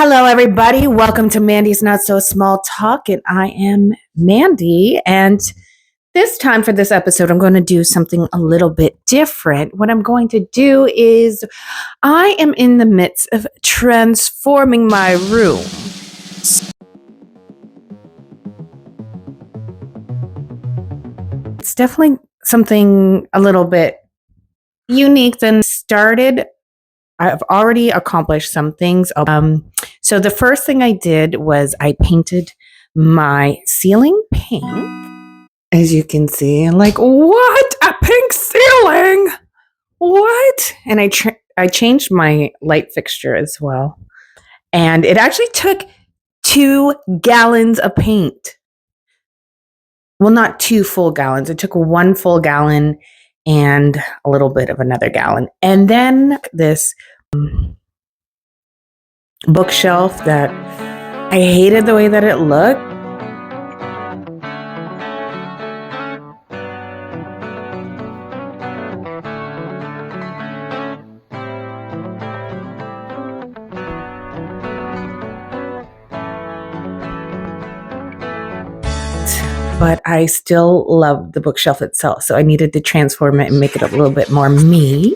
Hello, everybody. Welcome to Mandy's Not So Small Talk, and I am Mandy. And this time for this episode, I'm going to do something a little bit different. What I'm going to do is I am in the midst of transforming my room. It's definitely something a little bit unique than started. I've already accomplished some things. So the first thing I did was I painted my ceiling pink. As you can see, I'm like, what? A pink ceiling? What? And I changed my light fixture as well. And it actually took 2 gallons of paint. Well, not 2 full gallons. It took 1 full gallon and a little bit of another gallon. And then this bookshelf that I hated the way that it looked. But I still love the bookshelf itself. So I needed to transform it and make it a little bit more me.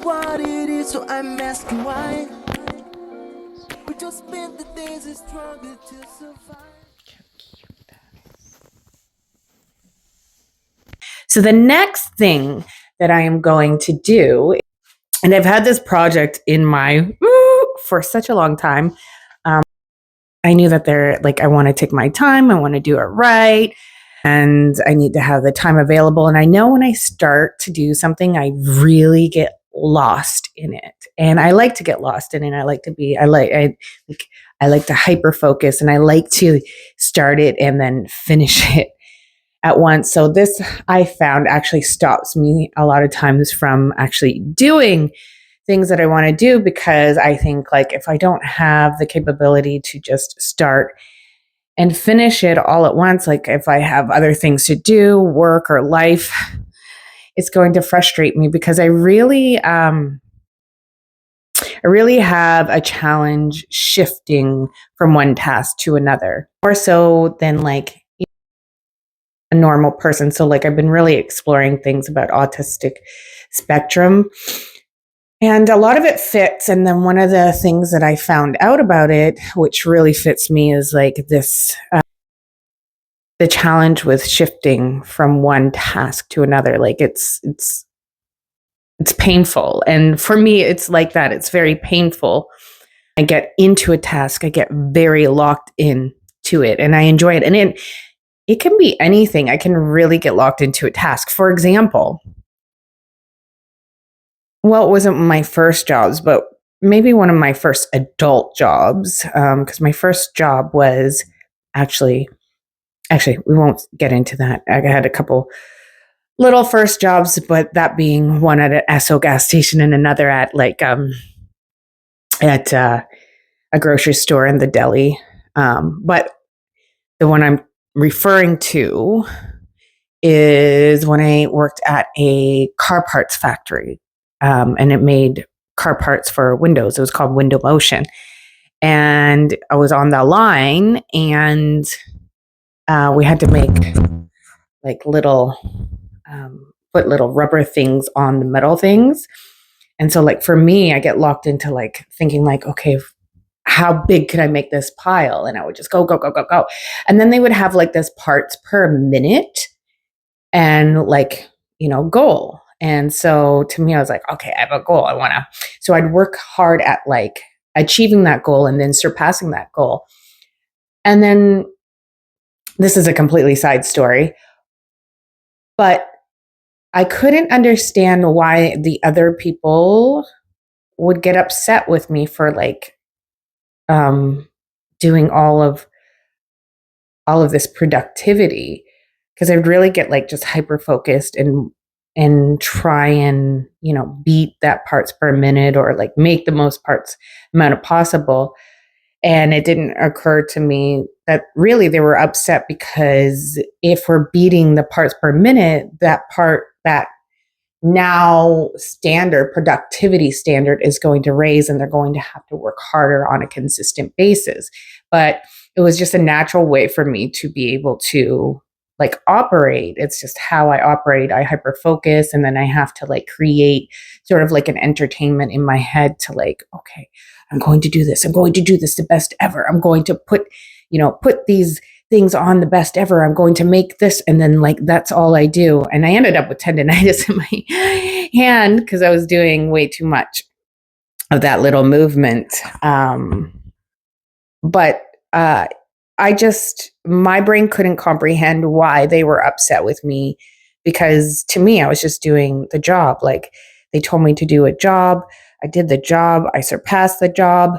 What it is, so I'm asking why. We just spend the days and struggle to survive. So the next thing that I am going to do, and I've had this project in my for such a long time. I knew that I want to take my time. I want to do it right. And I need to have the time available. And I know when I start to do something, I really get lost in it. And I like to get lost in it. I like to hyper focus, and I like to start it and then finish it at once. So this, I found, actually stops me a lot of times from actually doing things that I want to do, because I think if I don't have the capability to just start and finish it all at once, if I have other things to do, work or life, it's going to frustrate me, because I really have a challenge shifting from one task to another, more so than a normal person. So I've been really exploring things about autistic spectrum, and a lot of it fits. And then one of the things that I found out about it, which really fits me, is this the challenge with shifting from one task to another. It's painful. And for me, it's like that. It's very painful. I get into a task, I get very locked into it, and I enjoy it. And it can be anything. I can really get locked into a task. For example, well, it wasn't my first jobs, but maybe one of my first adult jobs, because my first job was actually, we won't get into that. I had a couple little first jobs, but that being one at an Esso gas station and another at a grocery store in the deli. But the one I'm referring to is when I worked at a car parts factory, and it made car parts for windows. It was called Window Motion. And I was on the line, and we had to make little put little rubber things on the metal things. And so for me, I get locked into thinking okay, how big could I make this pile? And I would just go. And then they would have this parts per minute and goal. And so to me, I was okay, I have a goal. So I'd work hard at achieving that goal and then surpassing that goal. And then this is a completely side story, but I couldn't understand why the other people would get upset with me for like doing all of this productivity, because I would really get like just hyper focused and try and, you know, beat that parts per minute or like make the most parts amount of possible. And it didn't occur to me that really they were upset because if we're beating the parts per minute, that now standard productivity standard is going to raise and they're going to have to work harder on a consistent basis. But it was just a natural way for me to be able to like operate. It's just how I operate. I hyper focus and then I have to like create sort of like an entertainment in my head to like, okay, I'm going to do this. I'm going to do this the best ever. I'm going to put these things on the best ever. I'm going to make this. And then like, that's all I do. And I ended up with tendonitis in my hand because I was doing way too much of that little movement. But my brain couldn't comprehend why they were upset with me, because to me, I was just doing the job. Like they told me to do a job. I did the job. I surpassed the job.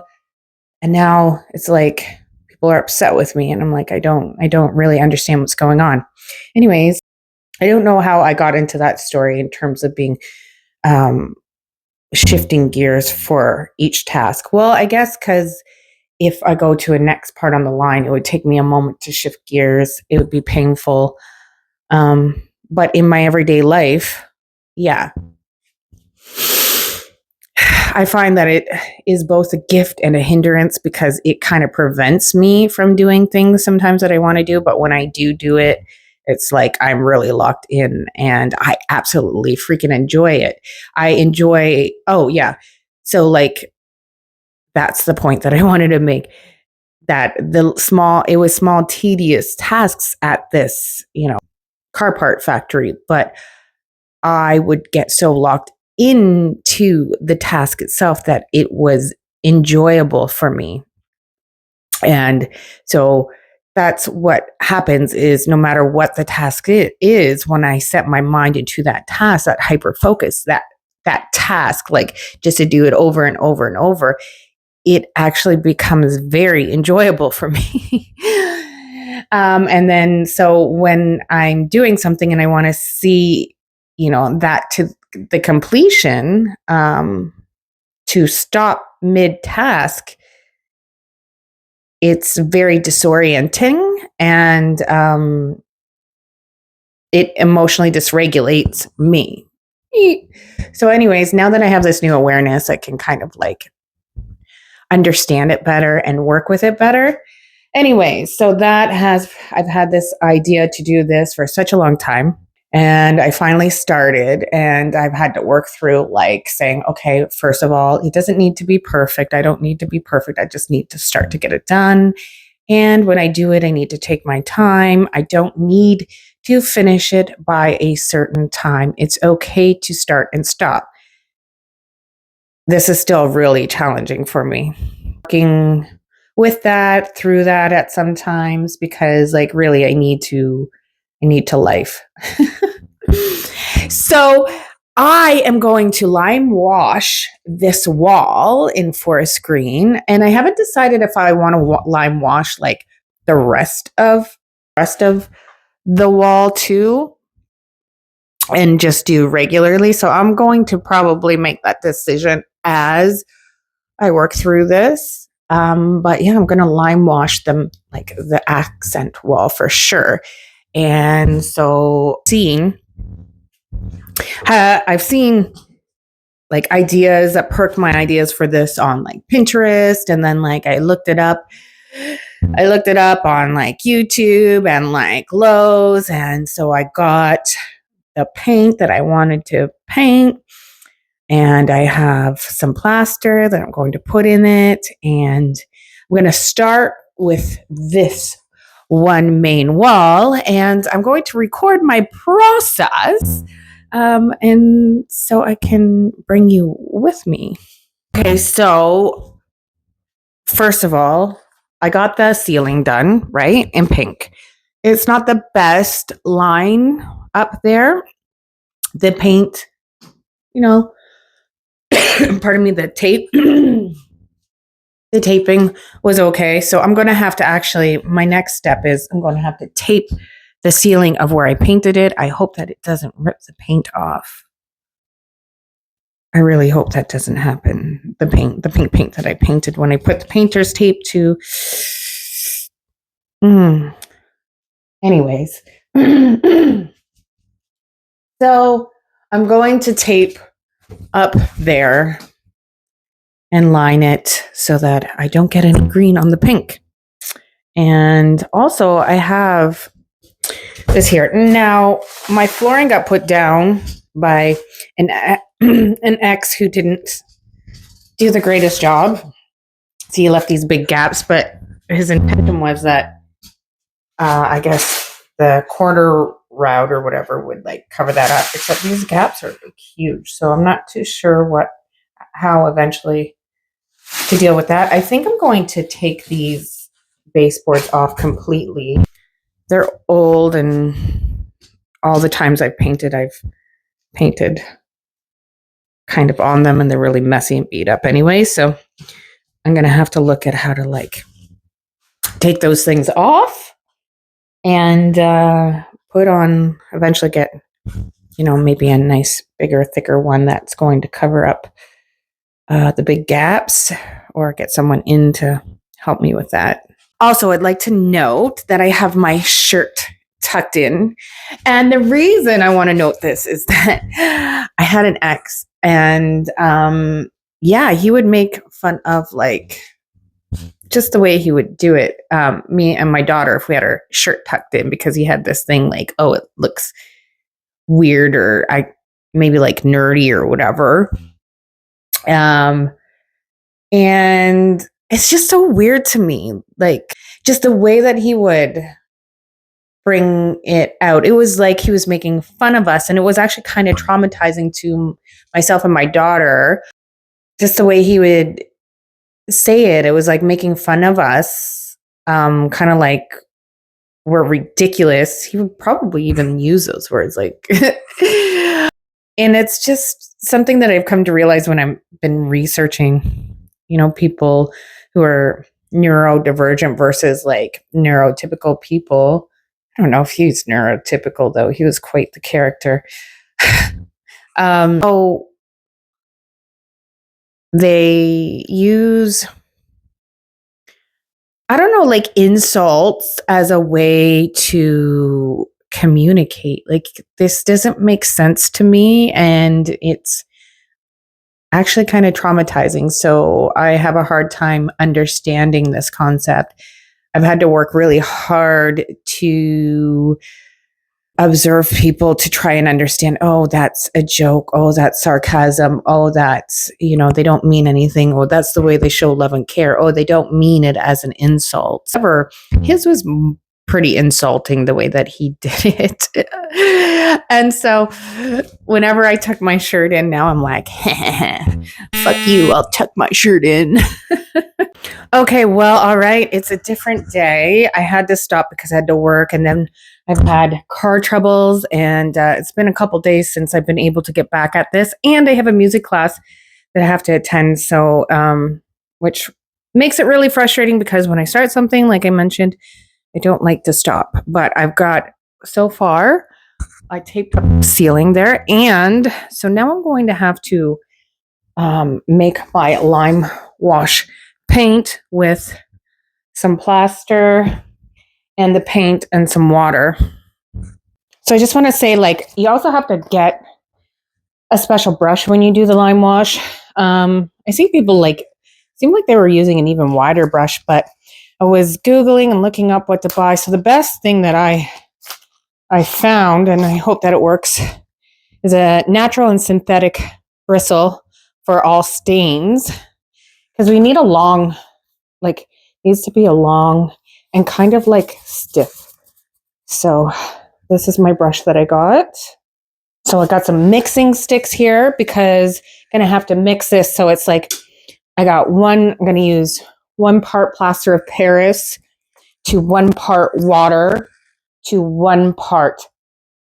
And now it's like people are upset with me. And I'm like, I don't really understand what's going on. Anyways, I don't know how I got into that story in terms of being shifting gears for each task. Well, I guess because if I go to a next part on the line, it would take me a moment to shift gears. It would be painful. But in my everyday life, yeah, I find that it is both a gift and a hindrance because it kind of prevents me from doing things sometimes that I want to do. But when I do it, it's like I'm really locked in and I absolutely freaking enjoy it. Oh, yeah. So, like, that's the point that I wanted to make, that it was small, tedious tasks at this, car part factory, but I would get so locked into the task itself that it was enjoyable for me. And so that's what happens is no matter what the task is, when I set my mind into that task, that hyper focus, that task, like just to do it over and over and over, it actually becomes very enjoyable for me. And then, so when I'm doing something and I want to see, that to the completion, to stop mid task, it's very disorienting and it emotionally dysregulates me. So anyways, now that I have this new awareness, I can kind of like understand it better and work with it better. Anyways, so I've had this idea to do this for such a long time. And I finally started, and I've had to work through like saying, okay, first of all, it doesn't need to be perfect. I don't need to be perfect. I just need to start to get it done. And when I do it, I need to take my time. I don't need to finish it by a certain time. It's okay to start and stop. This is still really challenging for me. Working with that, through that at some times, because like really I need to life. So I am going to lime wash this wall in forest green, and I haven't decided if I want to lime wash like the rest of the wall too, and just do regularly. So I'm going to probably make that decision as I work through this. But yeah, I'm going to lime wash them, like the accent wall for sure. And so I've seen like ideas that perked my ideas for this on like Pinterest. And then like I looked it up on like YouTube and like Lowe's. And so I got the paint that I wanted to paint. And I have some plaster that I'm going to put in it. And I'm going to start with this one main wall. And I'm going to record my process. And so I can bring you with me. Okay, so first of all, I got the ceiling done, right, in pink. It's not the best line up there. The paint, pardon me, the tape, the taping was okay. So I'm going to have to actually, my next step is I'm going to have to tape the ceiling of where I painted it. I hope that it doesn't rip the paint off. I really hope that doesn't happen. The pink paint that I painted when I put the painter's tape to. Anyways. So I'm going to tape up there and line it so that I don't get any green on the pink. And also I have this here. Now, my flooring got put down by an ex who didn't do the greatest job. So he left these big gaps, but his intention was that I guess the corner route or whatever would like cover that up, except these gaps are like huge. So I'm not too sure how eventually to deal with that. I think I'm going to take these baseboards off completely. They're old, and all the times I've painted kind of on them, and they're really messy and beat up anyway. So I'm going to have to look at how to like take those things off and put on, eventually get, maybe a nice, bigger, thicker one that's going to cover up the big gaps, or get someone in to help me with that. Also, I'd like to note that I have my shirt tucked in. And the reason I want to note this is that I had an ex, and he would make fun of like just the way he would do it. Me and my daughter, if we had our shirt tucked in, because he had this thing like, oh, it looks weird, or maybe like nerdy or whatever. And it's just so weird to me, like just the way that he would bring it out. It was like he was making fun of us, and it was actually kind of traumatizing to myself and my daughter. Just the way he would say it, it was like making fun of us, kind of like we're ridiculous. He would probably even use those words, like, and it's just something that I've come to realize when I've been researching, people who are neurodivergent versus like neurotypical people. I don't know if he's neurotypical though. He was quite the character. They use, I don't know, like insults as a way to communicate. Like, this doesn't make sense to me, and it's actually kind of traumatizing. So I have a hard time understanding this concept. I've had to work really hard to observe people to try and understand, oh, that's a joke. Oh, that's sarcasm. Oh, that's, they don't mean anything. Oh, that's the way they show love and care. Oh, they don't mean it as an insult. However, his was pretty insulting the way that he did it. And so whenever I tuck my shirt in now, I'm like, fuck you, I'll tuck my shirt in. Okay, well, all right. It's a different day. I had to stop because I had to work, and then I've had car troubles, and it's been a couple days since I've been able to get back at this. And I have a music class that I have to attend. So, which makes it really frustrating, because when I start something, like I mentioned, I don't like to stop. But I've got, so far, I taped up the ceiling there. And so now I'm going to have to make my lime wash paint with some plaster and the paint and some water. So I just want to say, like, you also have to get a special brush when you do the lime wash. I see people seemed like they were using an even wider brush, but I was Googling and looking up what to buy. So the best thing that I found, and I hope that it works, is a natural and synthetic bristle for all stains. Because we need a long, needs to be a long and kind of like stiff. So this is my brush that I got. So I got some mixing sticks here, because I'm going to have to mix this. So it's like, I'm going to use 1 part plaster of Paris to 1 part water to 1 part,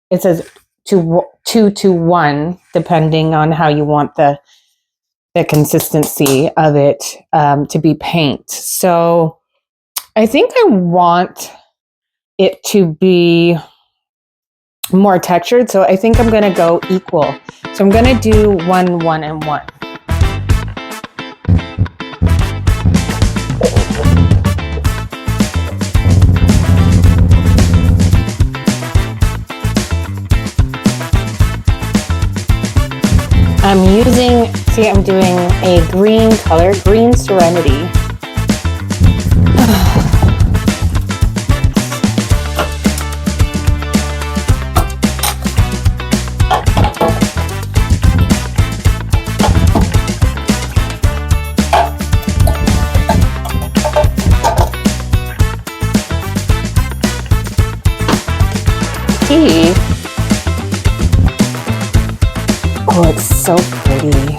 it says 2 to 1, depending on how you want the the consistency of it to be paint. So I think I want it to be more textured. So I think I'm going to go equal. So I'm going to do 1, 1, and 1. I'm using, see, I'm doing a green color, green serenity. Oh, it's so pretty.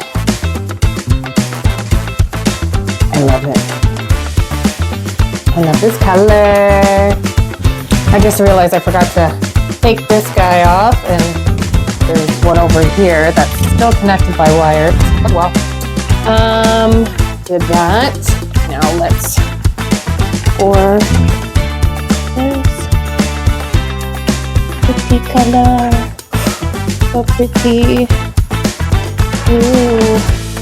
I love it. I love this color. I just realized I forgot to take this guy off, and there's one over here that's still connected by wire. Oh well. Did that. Now let's pour this pretty color. So pretty. Ooh,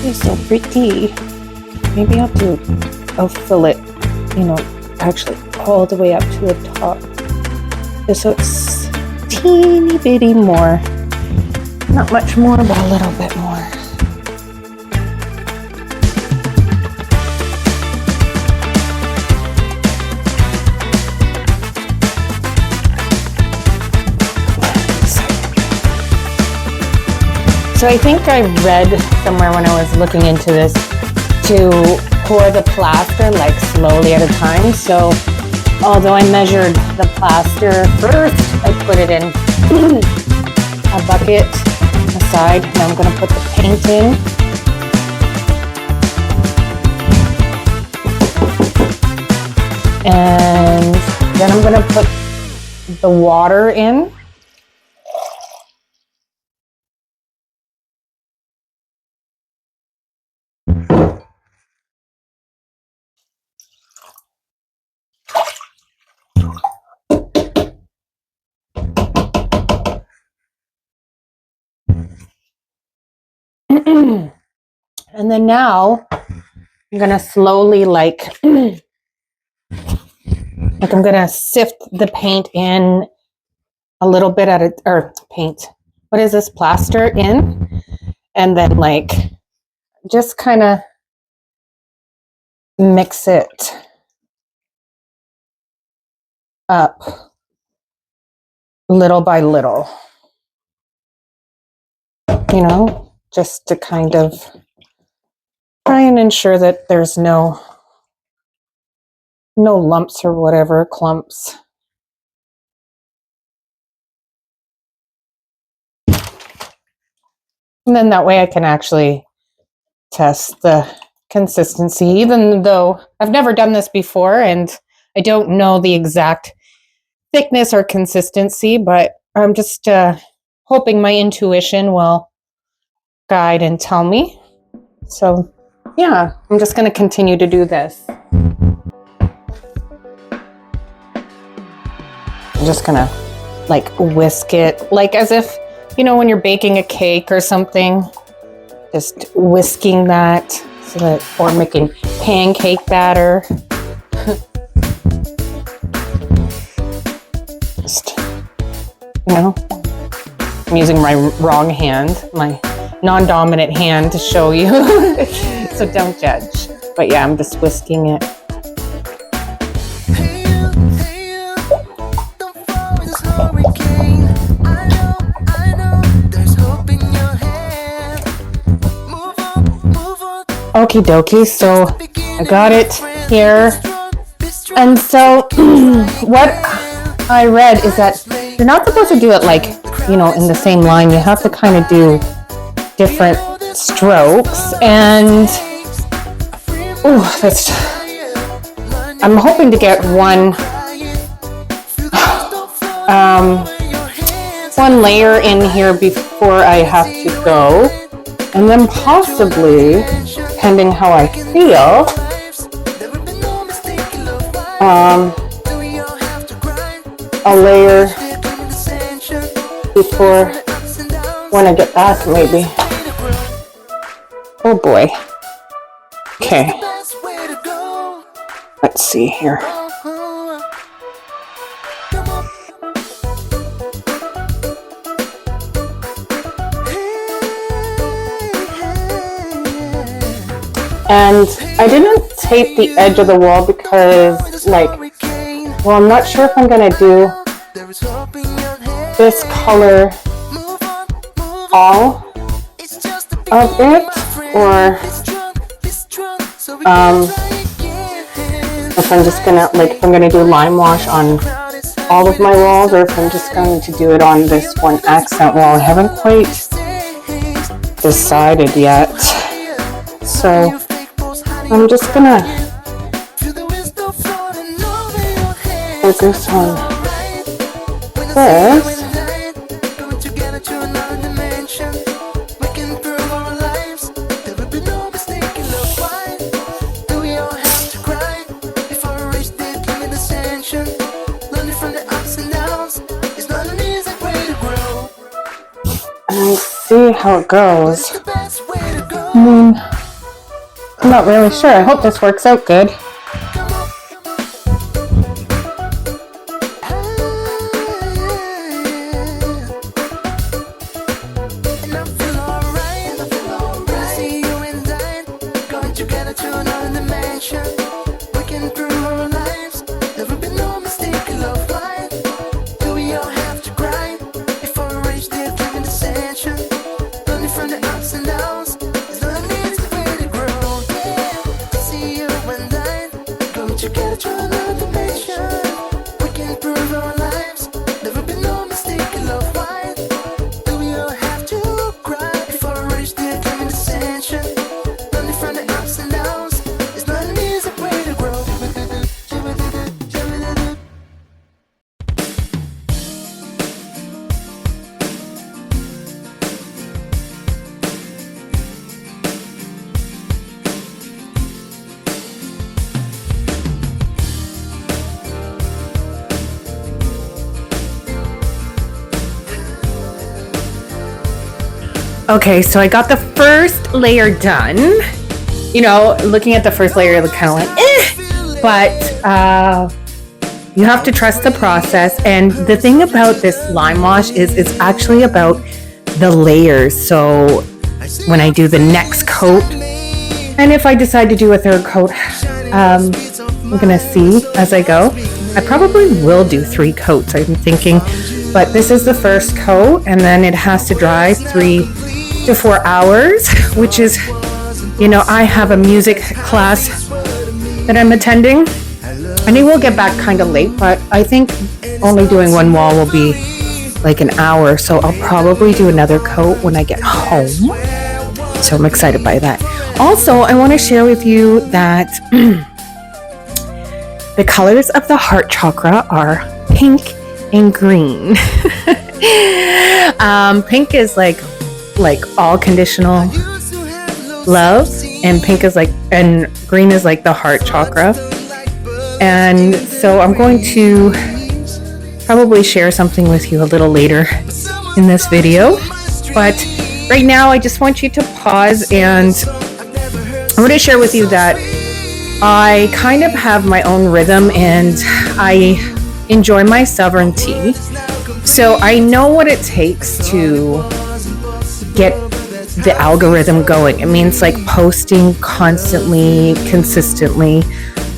it's so pretty. Maybe I'll fill it, actually all the way up to the top. Just so it's teeny bitty more. Not much more, but a little bit more. So I think I read somewhere when I was looking into this to pour the plaster like slowly at a time. So although I measured the plaster first, I put it in a bucket aside. Now I'm going to put the paint in. And then I'm going to put the water in. And then now I'm going to slowly I'm going to sift the paint in a little bit what is this, plaster in, and then just kind of mix it up little by little, just to kind of try and ensure that there's no lumps or whatever, clumps. And then that way I can actually test the consistency, even though I've never done this before and I don't know the exact thickness or consistency, but I'm just hoping my intuition will guide and tell me. So yeah, I'm just going to continue to do this. I'm just going to whisk it, as if, when you're baking a cake or something, just whisking that or making pancake batter. Just, I'm using my wrong hand, my non-dominant hand to show you. So don't judge. But yeah, I'm just whisking it. Okie dokie, so I got it here. And so what I read is that you're not supposed to do it in the same line. You have to kind of do different strokes. And I'm hoping to get one layer in here before I have to go. And then possibly, depending how I feel, a layer before when I get back, maybe. Oh boy. Okay. Let's see here. And I didn't tape the edge of the wall because, like, well, I'm not sure if I'm gonna do this color all of it, or if I'm just gonna, like, if I'm gonna do lime wash on all of my walls, or if I'm just going to do it on this one accent wall. I haven't quite decided yet, so I'm just gonna focus on this. And see how it goes. I'm not really sure. I hope this works out good. Okay, so I got the first layer done. You know, looking at the first layer, it kind of like, but you have to trust the process. And the thing about this lime wash is it's actually about the layers. So when I do the next coat, and if I decide to do a third coat, I'm gonna see as I go. I probably will do 3 coats, I'm thinking, but this is the first coat, and then it has to dry 3 to 4 hours, which is, you know, I have a music class that I'm attending, and it will get back kind of late, but I think only doing one wall will be like an hour, so I'll probably do another coat when I get home. So I'm excited by that. Also, I want to share with you that the colors of the heart chakra are pink and green. Pink is like all conditional love, and pink is like, and green is like the heart chakra. And so I'm going to probably share something with you a little later in this video, but right now I just want you to pause, and I want to share with you that I kind of have my own rhythm and I enjoy my sovereignty. So I know what it takes to get the algorithm going. It means like posting constantly, consistently.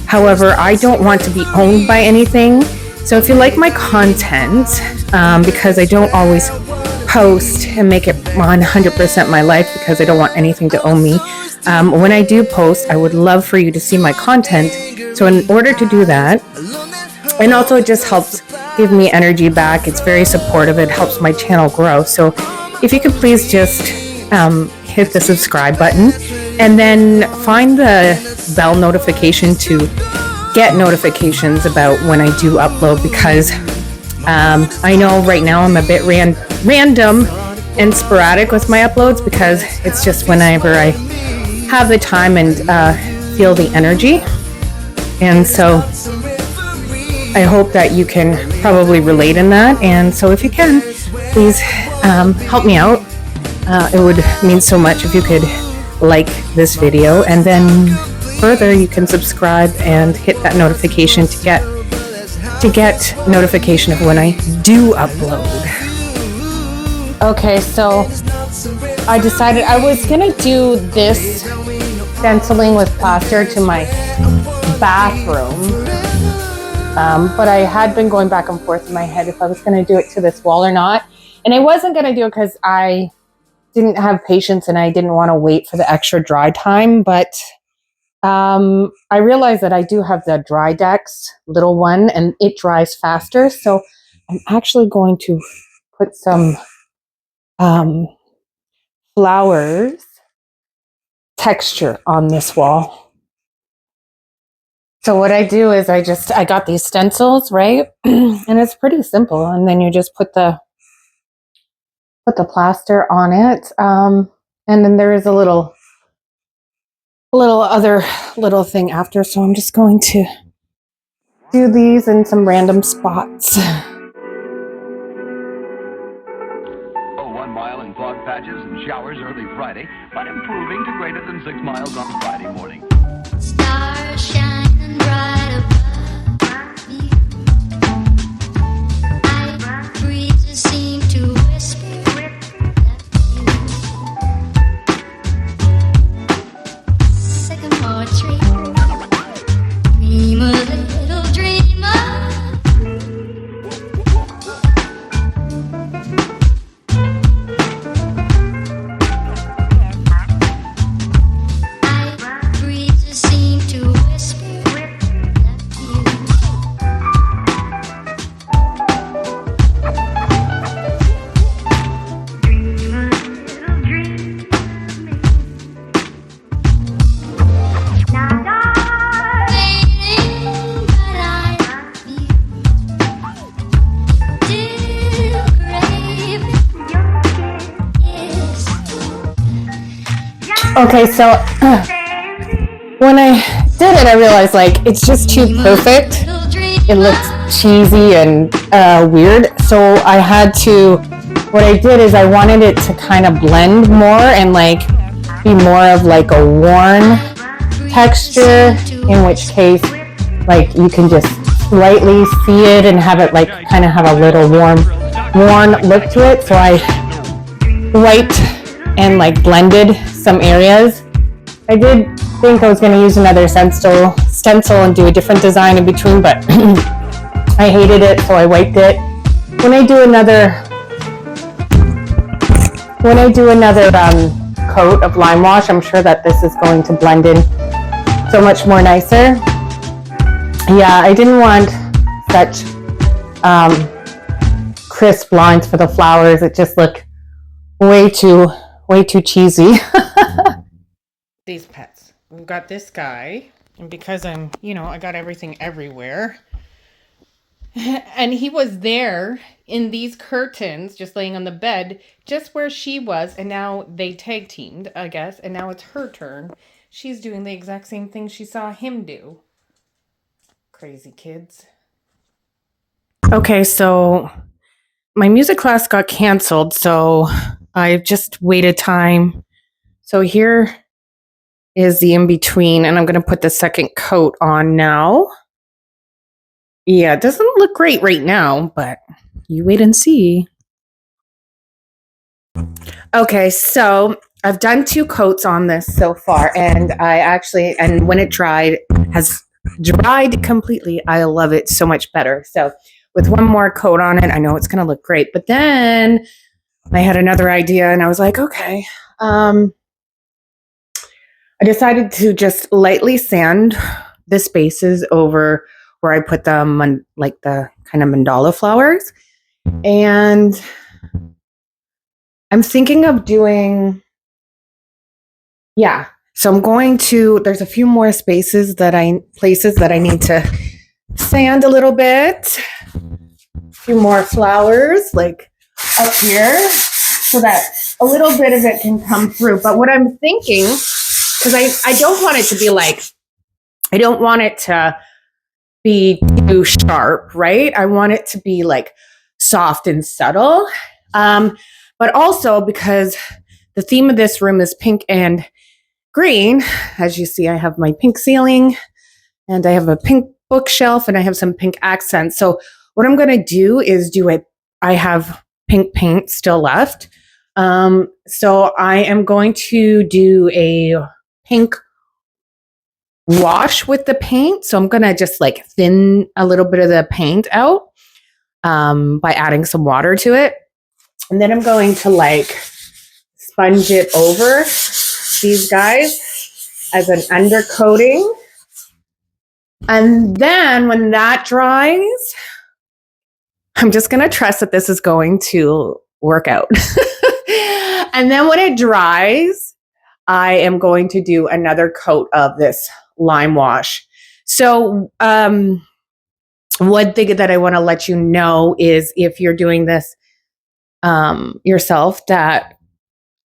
However, I don't want to be owned by anything. So if you like my content, because I don't always post and make it 100% my life because I don't want anything to own me, when I do post, I would love for you to see my content. So in order to do that, and also it just helps give me energy back. It's very supportive. It helps my channel grow. So if you could please just hit the subscribe button, and then find the bell notification to get notifications about when I do upload, because I know right now I'm a bit random and sporadic with my uploads because it's just whenever I have the time and feel the energy. And so I hope that you can probably relate in that. And so if you can, please help me out. It would mean so much if you could like this video, and then further you can subscribe and hit that notification to get notification of when I do upload. Okay, so I decided I was gonna do this stenciling with plaster to my bathroom, but I had been going back and forth in my head if I was gonna do it to this wall or not, and I wasn't gonna do it because I didn't have patience and I didn't want to wait for the extra dry time, but I realized that I do have the Dry Dex little one and it dries faster, so I'm actually going to put some flowers texture on this wall. So what I do is I got these stencils, right? And it's pretty simple, and then you just put the plaster on it, and then there is a little other little thing after, so I'm just going to do these in some random spots. 1 mile in fog patches and showers early Friday, but improving to greater than 6 miles on Friday morning. Stars shining bright above me. Night breezes seem to whisper. Okay, so when I did it, I realized like it's just too perfect. It looked cheesy and weird. So I had to, what I did is I wanted it to kind of blend more and like be more of like a worn texture, in which case like you can just slightly see it and have it like kind of have a little worn look to it. So I wiped and like blended some areas. I did think I was going to use another stencil and do a different design in between, but I hated it, so I wiped it. When I do another coat of lime wash, I'm sure that this is going to blend in so much more nicer. Yeah, I didn't want such crisp lines for the flowers. It just looked way too cheesy. These pets. We've got this guy, and because I'm, I got everything everywhere. And he was there in these curtains, just laying on the bed, just where she was, and now they tag teamed, I guess, and now it's her turn. She's doing the exact same thing she saw him do. Crazy kids. Okay, so my music class got canceled, so I just waited time. So here is the in-between, and I'm going to put the second coat on now. Yeah, it doesn't look great right now, but you wait and see. Okay, so I've done 2 coats on this so far, and and when it has dried completely, I love it so much better. So with one more coat on it, I know it's going to look great, but then I had another idea, and I was like, okay, I decided to just lightly sand the spaces over where I put the kind of mandala flowers. And I'm thinking of doing, so I'm going to, there's a few more places that I need to sand a little bit. A few more flowers like up here. so that a little bit of it can come through. But what I'm thinking, because I don't want it to be like, I don't want it to be too sharp, right? I want it to be like soft and subtle. But also because the theme of this room is pink and green. As you see, I have my pink ceiling and I have a pink bookshelf and I have some pink accents. So what I'm going to do is I have pink paint still left. So I am going to do a pink wash with the paint. So I'm going to just like thin a little bit of the paint out by adding some water to it. And then I'm going to like sponge it over these guys as an undercoating. And then when that dries, I'm just going to trust that this is going to work out. And then when it dries, I am going to do another coat of this lime wash. So one thing that I want to let you know is if you're doing this yourself, that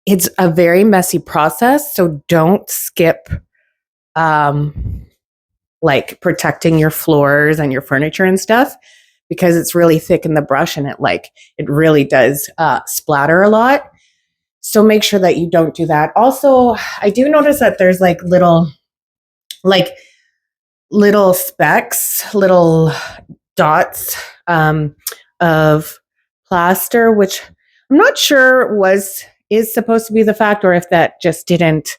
it's a very messy process. So don't skip like protecting your floors and your furniture and stuff, because it's really thick in the brush and it really does splatter a lot. So make sure that you don't do that. Also, I do notice that there's like little specks, little dots of plaster, which I'm not sure is supposed to be the fact, or if that just didn't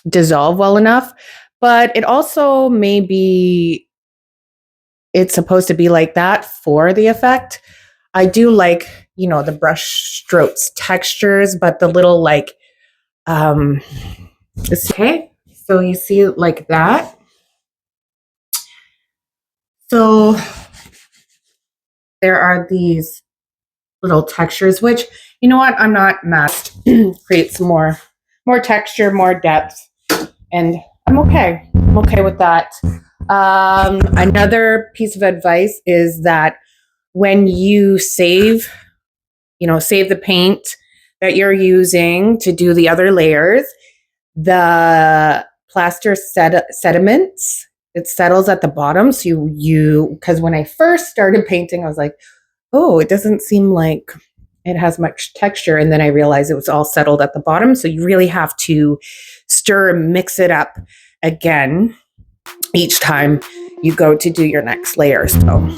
dissolve well enough. But it also it's supposed to be like that for the effect. I do like, the brush strokes textures, but the little okay. So you see it like that. So there are these little textures, which, you know what, I'm not mad. Creates more texture, more depth, and I'm okay. I'm okay with that. Another piece of advice is that when you save the paint that you're using to do the other layers, the plaster sediments, it settles at the bottom. So because when I first started painting, I was like, oh, it doesn't seem like it has much texture. And then I realized it was all settled at the bottom. So you really have to stir and mix it up again each time you go to do your next layer. So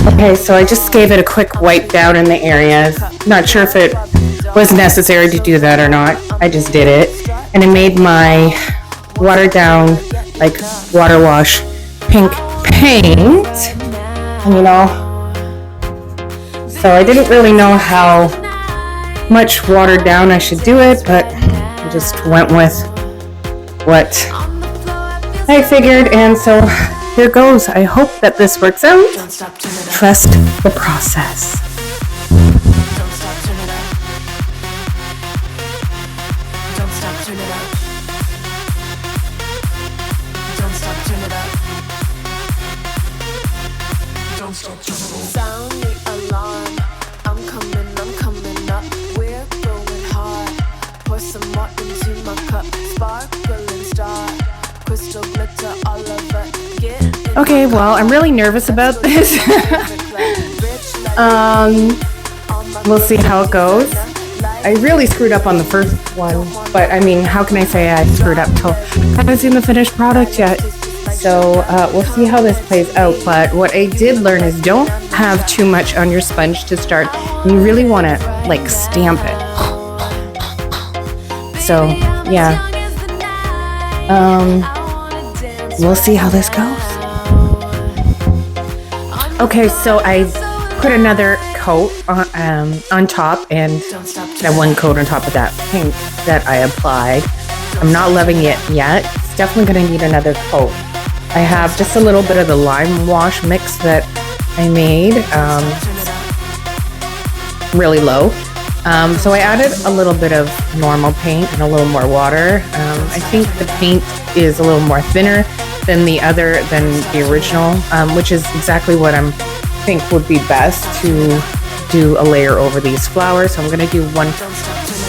okay, so I just gave it a quick wipe down in the areas. Not sure if it was necessary to do that or not. I just did it. And I made my watered down, water wash pink paint. And so I didn't really know how much watered down I should do it, but I just went with what I figured. And so here goes. I hope that this works out. Trust the process. Sound the alarm. I'm coming up. We're going hard. Pour some more into my cup. Sparkling star. Crystal glitter all over. Okay, well, I'm really nervous about this. We'll see how it goes. I really screwed up on the first one, but I mean, how can I say I screwed up till I haven't seen the finished product yet? So we'll see how this plays out. But what I did learn is don't have too much on your sponge to start. You really want to stamp it. So yeah, we'll see how this goes. Okay, so I put another coat on top, and that one coat on top of that pink that I applied. I'm not loving it yet. It's definitely going to need another coat. I have just a little bit of the lime wash mix that I made, really low. So I added a little bit of normal paint and a little more water. I think the paint is a little more thinner than the original, which is exactly what I think would be best to do a layer over these flowers. So I'm going to do one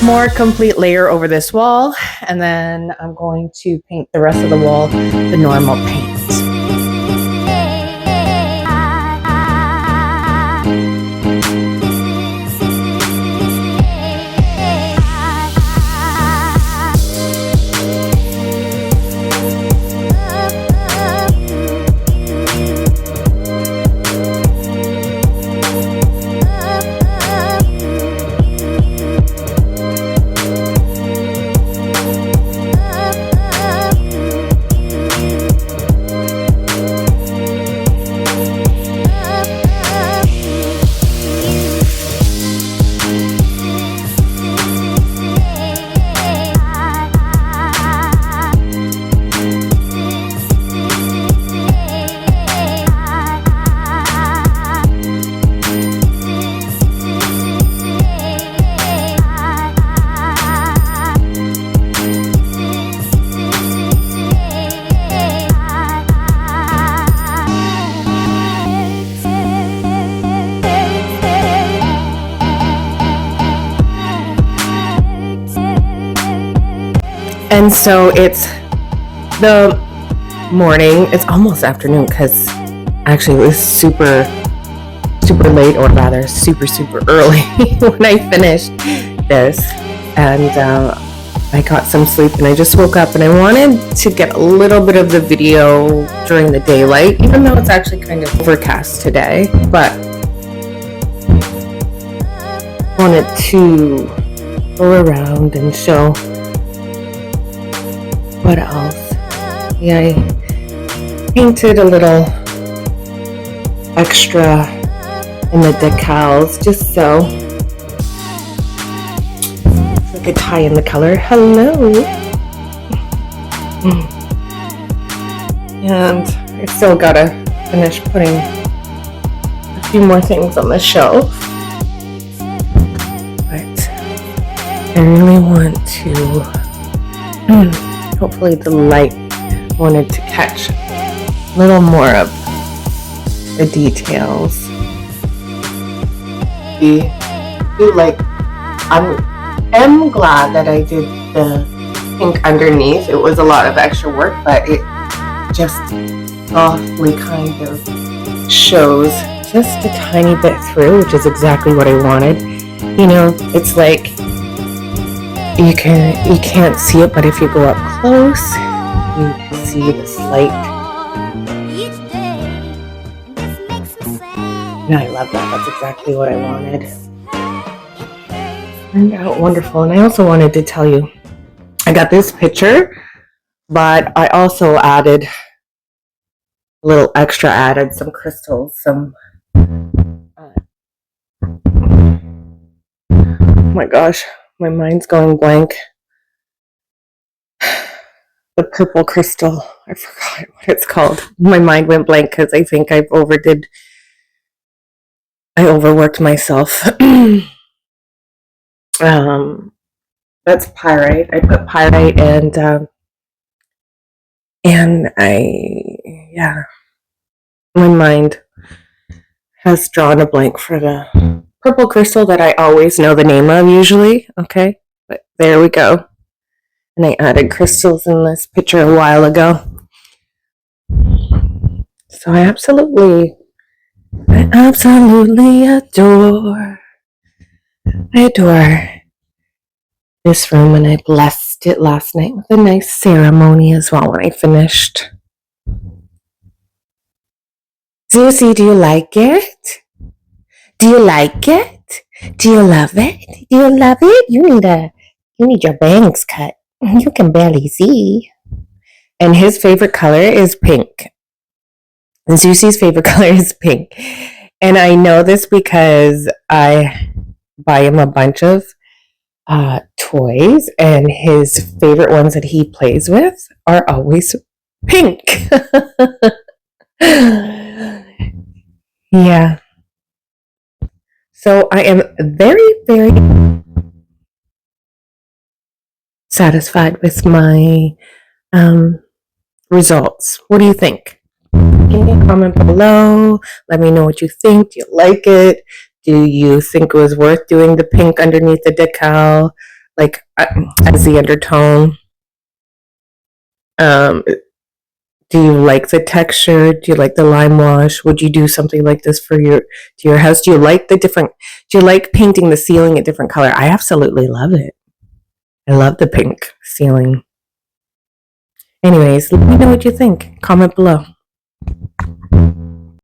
more complete layer over this wall, and then I'm going to paint the rest of the wall the normal paint. And so it's the morning. It's almost afternoon because actually it was super late, or rather super early when I finished this. And I got some sleep and I just woke up, and I wanted to get a little bit of the video during the daylight, even though it's actually kind of overcast today. But I wanted to go around and show what else. Yeah, I painted a little extra in the decals just so I could tie in the color. Hello. And I still gotta finish putting a few more things on the shelf. But I really want to hopefully the light wanted to catch a little more of the details. I'm glad that I did the pink underneath. It was a lot of extra work, but it just softly kind of shows just a tiny bit through, which is exactly what I wanted. You know, it's like you can't see it, but if you go up close, you can see the slight. And I love that. That's exactly what I wanted. Turned out wonderful. And I also wanted to tell you, I got this picture, but I also added a little extra, added some crystals, some oh my gosh, my mind's going blank. The purple crystal. I forgot what it's called. My mind went blank because I think I overworked myself. That's pyrite. I put pyrite and my mind has drawn a blank for the purple crystal that I always know the name of usually. Okay, but there we go. And I added crystals in this picture a while ago. So I absolutely adore this room, and I blessed it last night with a nice ceremony as well when I finished. Susie, do you like it? Do you like it? Do you love it? Do you love it? You need your bangs cut. You can barely see. And his favorite color is pink. And Susie's favorite color is pink. And I know this because I buy him a bunch of toys, and his favorite ones that he plays with are always pink. Yeah. So I am very satisfied with my results. What do you think? Give me a comment below. Let me know what you think. Do you like it? Do you think it was worth doing the pink underneath the decal, like as the undertone? Do you like the texture? Do you like the lime wash? Would you do something like this for your house? Do you like painting the ceiling a different color? I absolutely love it. I love the pink ceiling. Anyways, let me know what you think. Comment below.